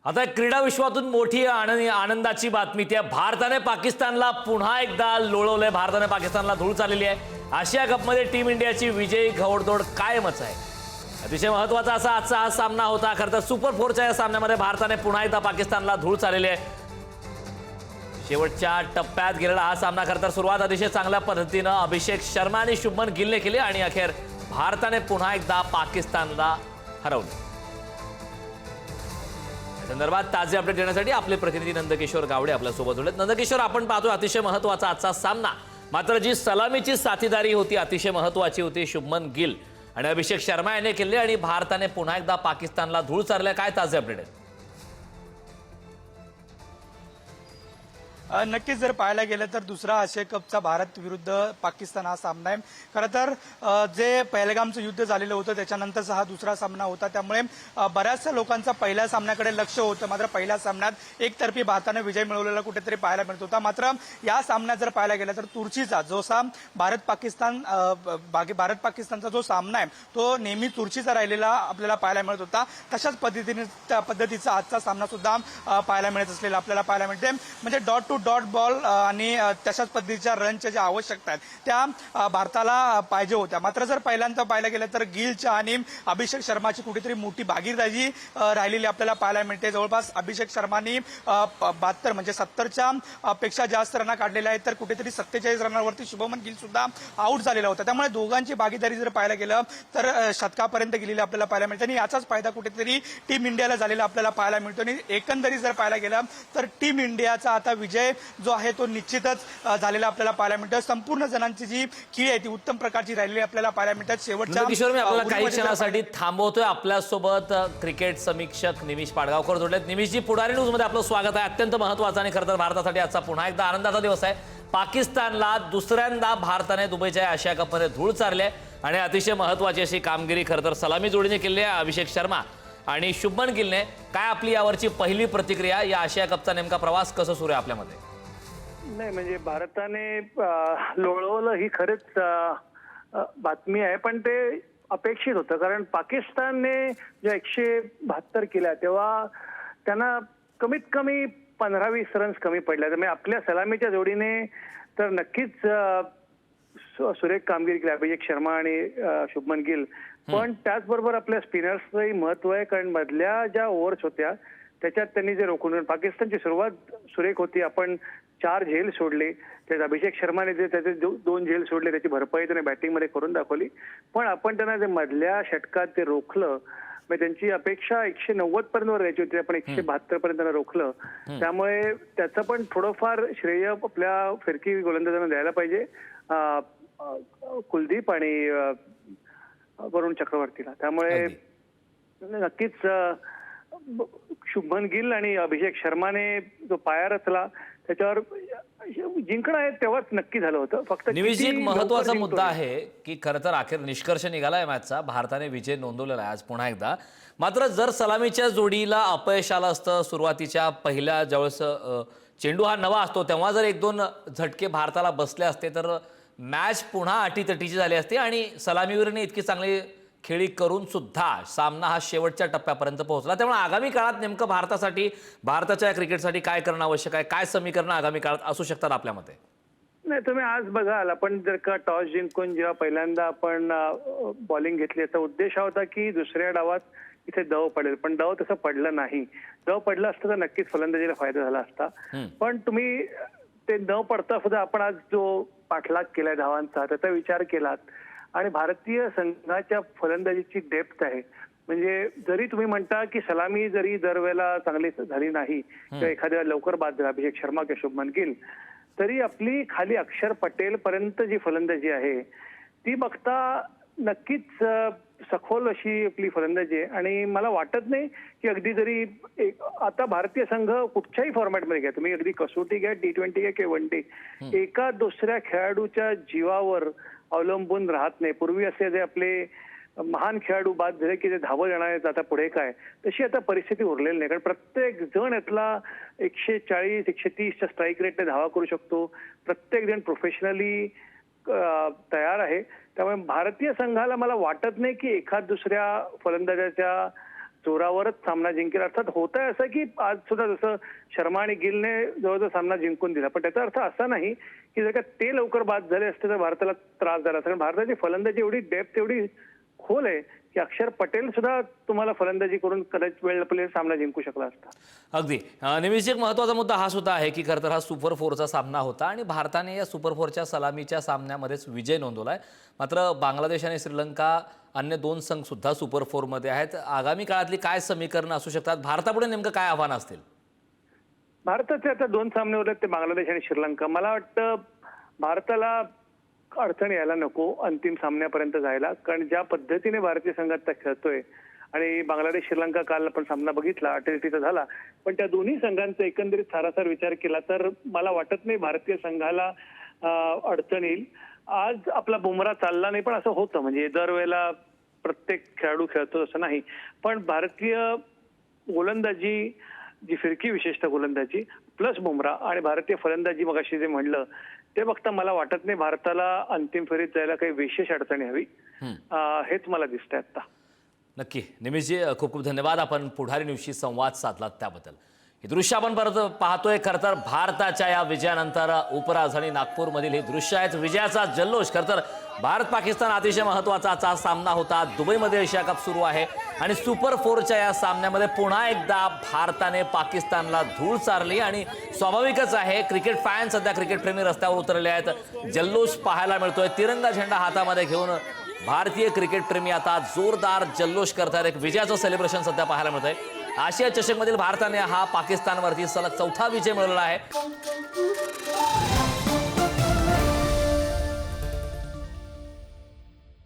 आता क्रीडा विश्वातून मोठी आनंदाची बातमी ती आहे। भारताने पाकिस्तानला पुन्हा एकदा लोळवलंय। भारताने पाकिस्तानला धूळ चाललेली आहे। आशिया कपमध्ये टीम इंडियाची विजयी घोडदौड कायमच आहे। अतिशय महत्त्वाचा असा आजचा हा सामना होता। खरं तर सुपर 4च्या या सामन्यामध्ये भारताने पुन्हा एकदा पाकिस्तानला धूळ चाललेली आहे। शेवटच्या टप्प्यात गेलेला हा सामना खरं तर सुरुवात अतिशय चांगल्या पद्धतीनं अभिषेक शर्मा आणि शुभमन गिलने केली आणि अखेर भारताने पुन्हा एकदा पाकिस्तानला हरवलं। संदर्भात ताजे अपडेट देण्यासाठी आपले प्रतिनिधी नंदकिशोर गावडे आपल्यासोबत जोडलेत। नंदकिशोर, आपण पाहतो अतिशय महत्त्वाचा आजचा सामना, मात्र जी सलामीची साथीदारी होती अतिशय महत्त्वाची होती। शुभमन गिल आणि अभिषेक शर्मा याने केले आणि भारताने पुन्हा एकदा पाकिस्तानला धूळ चारले। काय ताजे अपडेट आहेत? नक्कीच जर पाहायला गेलं तर दुसरा आशिया कपचा भारत विरुद्ध पाकिस्तान हा सामना आहे। खरं तर जे पहलगामचं युद्ध झालेलं होतं त्याच्यानंतरचा हा दुसरा सामना होता, त्यामुळे बऱ्याचशा लोकांचा पहिल्या सामन्याकडे लक्ष होतं। मात्र पहिल्या सामन्यात एकतर्फी भारताने विजय मिळवलेला कुठेतरी पाहायला मिळत होता। मात्र या सामन्यात जर पाहायला गेलं तर तुर्चीचा जो भारत पाकिस्तानचा जो सामना आहे तो नेहमी तुर्चीचा राहिलेला आपल्याला पाहायला मिळत होता। तशाच पद्धतीचा आजचा सामना सुद्धा पाहायला मिळत असलेला आपल्याला पाहायला मिळते। म्हणजे डॉट टू डॉट बॉल आणि तशाच पद्धतीच्या रनच्या ज्या आवश्यकता आहेत त्या भारताला पाहिजे होत्या। मात्र जर पहिल्यांदा पाहायला गेलं तर गिलच्या आणि अभिषेक शर्माची कुठेतरी मोठी भागीदारी राहिलेली आपल्याला पाहायला मिळते। जवळपास अभिषेक शर्मानी 72 म्हणजे 70च्या पेक्षा जास्त रन काढलेल्या आहेत, तर कुठेतरी 47 रनावरती शुभमन गिल सुद्धा आउट झालेला होता। त्यामुळे दोघांची भागीदारी जर पाहायला गेलं तर शतकापर्यंत गेलेली आपल्याला पाहायला मिळते आणि याचाच फायदा कुठेतरी टीम इंडियाला झालेला आपल्याला पाहायला मिळतो। आणि एकंदरीत जर पाहायला गेलं तर टीम इंडियाचा आता विजय जो आहे तो निश्चितच झालेला आपल्याला पाहायला मिळतो। संपूर्ण जणांची जी खेळी आहे ती उत्तम प्रकारची राहिलेली आपल्याला पाहायला मिळतात। शेवटच्या किशोर, मी आपल्याला काही क्षणासाठी थांबवतोय। आपल्यासोबत क्रिकेट समीक्षक निमिष पाडगावकर जोडलेत। निमिषजी, पुढारी न्यूज मध्ये आपलं स्वागत आहे। अत्यंत महत्त्वाचा आणि खरं तर भारतासाठी आजचा पुन्हा एकदा आनंदाचा दिवस आहे। पाकिस्तानला दुसऱ्यांदा भारताने दुबईच्या आशिया कपमध्ये धूळ चारली आणि अतिशय महत्त्वाची अशी कामगिरी खरं तर सलामी जोडीने केली आहे अभिषेक शर्मा आणि शुभमन गिलने। काय आपली यावरची पहिली प्रतिक्रिया? या आशिया कपचा नेमका प्रवास कसं सुरू आहे आपल्यामध्ये? नाही, म्हणजे भारताने लोळवलं ही खरंच बातमी आहे, पण ते अपेक्षित होतं। कारण पाकिस्तानने ज्या 172 केल्या तेव्हा त्यांना कमीत कमी 15-20 रन्स कमी पडल्या। त्यामुळे आपल्या सलामीच्या जोडीने तर नक्कीच सुरेख कामगिरी केली अभिषेक शर्मा आणि शुभमन गिल। पण त्याचबरोबर आपल्या स्पिनर्सचंही महत्व आहे, कारण मधल्या ज्या ओव्हर्स होत्या त्याच्यात त्यांनी जे रोखून, पाकिस्तानची सुरुवात सुरेख होती। आपण 4 झेल सोडले, त्यात अभिषेक शर्माने जे त्याचे 2 झेल सोडले त्याची भरपाई त्याने बॅटिंगमध्ये करून दाखवली। पण आपण त्यांना जे मधल्या षटकात ते रोखलं, म्हणजे त्यांची अपेक्षा 190 पर्यंत वर यायची होती, आपण 172 पर्यंत त्यांना रोखलं। त्यामुळे त्याचं पण थोडंफार श्रेय आपल्या फिरकी गोलंदाजांना द्यायला पाहिजे, कुलदीप आणि वरुण चक्रवर्तीला। त्यामुळे नक्कीच शुभमन गिल आणि अभिषेक शर्माने जो पाया रचला त्याच्यावर जिंकणं आहे तेव्हाच नक्की झालं होतं। फक्त निविजी, एक महत्त्वाचा मुद्दा आहे की खरं तर अखेर निष्कर्ष निघालाय मॅचचा। भारताने विजय नोंदवलेला आहे आज पुन्हा एकदा। मात्र जर सलामीच्या जोडीला अपयश आलं असतं, सुरुवातीच्या पहिल्या ज्यावेळेस चेंडू हा नवा असतो तेव्हा जर 1-2 झटके भारताला बसले असते तर मॅच पुन्हा अटीतटीची झाली असती आणि सलामीवीरने इतकी चांगली खेळी करून सुद्धा सामना हा शेवटच्या टप्प्यापर्यंत पोहोचला। त्यामुळे आगामी काळात नेमकं भारतासाठी, भारताच्या क्रिकेटसाठी काय करणं आवश्यक आहे? काय समीकरण आगामी काळात असू शकतात आपल्या मते? नाही, तुम्ही आज बघाल, आपण जर का टॉस जिंकून जेव्हा पहिल्यांदा आपण बॉलिंग घेतली याचा उद्देश हा होता की दुसऱ्या डावात इथे दव पडेल, पण दव तसं पडलं नाही। दव पडलं असतं तर नक्कीच फलंदाजीला फायदा झाला असता। पण तुम्ही ते न पडता सुद्धा आपण आज जो पाठलाग केलाय धावांचा त्याचा विचार केलात आणि भारतीय संघाच्या फलंदाजीची डेप्थ आहे। म्हणजे जरी तुम्ही म्हणता की सलामी जरी दरवेळेला चांगली झाली नाही किंवा एखाद्या लवकर बाद झाला अभिषेक शर्मा किंवा शुभमन गिल, तरी आपली खाली अक्षर पटेल पर्यंत जी फलंदाजी आहे ती बघता नक्कीच सखोल अशी आपली फलंदाजी आहे। आणि मला वाटत नाही की अगदी जरी आता भारतीय संघ कुठच्याही फॉर्मॅटमध्ये घ्या, तुम्ही अगदी कसोटी घ्या, T20 घ्या किंवा 1 डे, एका दुसऱ्या खेळाडूच्या जीवावर अवलंबून राहत नाही। पूर्वी असे जे आपले महान खेळाडू बाद झाले की ते धावत येणार आहेत आता पुढे काय, तशी आता परिस्थिती उरलेली नाही। कारण प्रत्येक जण यातला 140-130च्या स्ट्राईक रेटने धावा करू शकतो। प्रत्येक जण प्रोफेशनली तयार आहे। त्यामुळे भारतीय संघाला मला वाटत नाही की एखाद दुसऱ्या फलंदाजाच्या जोरावरच सामना जिंकेल. अर्थात होत आहे असं की आज सुद्धा जसं शर्मा आणि गिलने जवळजवळ सामना जिंकून दिला, पण त्याचा अर्थ असा नाही की जर का ते लवकर बाद झाले असते तर भारताला त्रास झाला असता. कारण भारताची फलंदाजी एवढी डेप्थ एवढी खोल आहे की अक्षर पटेल सुद्धा तुम्हाला फलंदाजी करून कदाचित वेळ लपले सामना जिंकू शकला असता. अगदी निमिष, एक महत्त्वाचा मुद्दा हा सुद्धा आहे की खरं तर हा सुपर फोरचा सामना होता आणि भारताने या सुपर फोरच्या सलामीच्या सामन्यामध्येच विजय नोंदवलाय. मात्र बांगलादेश आणि श्रीलंका अन्य 2 संघ सुद्धा सुपर फोरमध्ये आहेत. आगामी काळातली काय समीकरणं असू शकतात? भारतापुढे नेमकं काय आव्हानं असतील? भारताचे आता 2 सामने उरलेत, ते बांगलादेश आणि श्रीलंका. मला वाटतं भारताला अडचण यायला नको अंतिम सामन्यापर्यंत जायला, कारण ज्या पद्धतीने भारतीय संघ आता खेळतोय आणि बांगलादेश श्रीलंका काल आपण सामना बघितला, अटीतटीचा झाला, पण त्या दोन्ही संघांचा एकंदरीत सारासार विचार केला तर मला वाटत नाही भारतीय संघाला अडचण येईल. आज आपला बुमरा चालला नाही, पण असं होतं, म्हणजे दरवेळेला प्रत्येक खेळाडू खेळतो असं नाही, पण भारतीय गोलंदाजी जी फिरकी, विशेषतः गोलंदाजी प्लस बुमरा आणि भारतीय फलंदाजी मगाशी जे म्हणलं ते बघता मला वाटत नाही भारताला अंतिम फेरीत जायला काही विशेष अडचणी हवी, हेच मला दिसतंय आता. नक्की निमिषजी, खूप खूप धन्यवाद. आपण पुढारी न्यूजशी संवाद साधलात त्याबद्दल. हे दृश्य आपण परत पाहतोय. खरं तर भारताच्या या विजयानंतर उपराजधानी नागपूरमधील हे दृश्य आहेत, विजयाचा जल्लोष. खरं तर भारत पाकिस्तान अतिशय महत्त्वाचा आजचा सामना होता. दुबईमध्ये एशिया कप सुरू आहे आणि सुपर फोरच्या या सामन्यामध्ये पुन्हा एकदा भारताने पाकिस्तानला धूळ चारली आणि स्वाभाविकच आहे, क्रिकेट फॅन सध्या क्रिकेट प्रेमी रस्त्यावर उतरले आहेत. जल्लोष पाहायला मिळतोय. तिरंगा झेंडा हातामध्ये घेऊन भारतीय क्रिकेट प्रेमी आता जोरदार जल्लोष करतात. एक विजयाचं सेलिब्रेशन सध्या पाहायला मिळतंय. आशिया चषकमधील भारताने हा पाकिस्तानवरती सलग 4था विजय मिळवलेला आहे.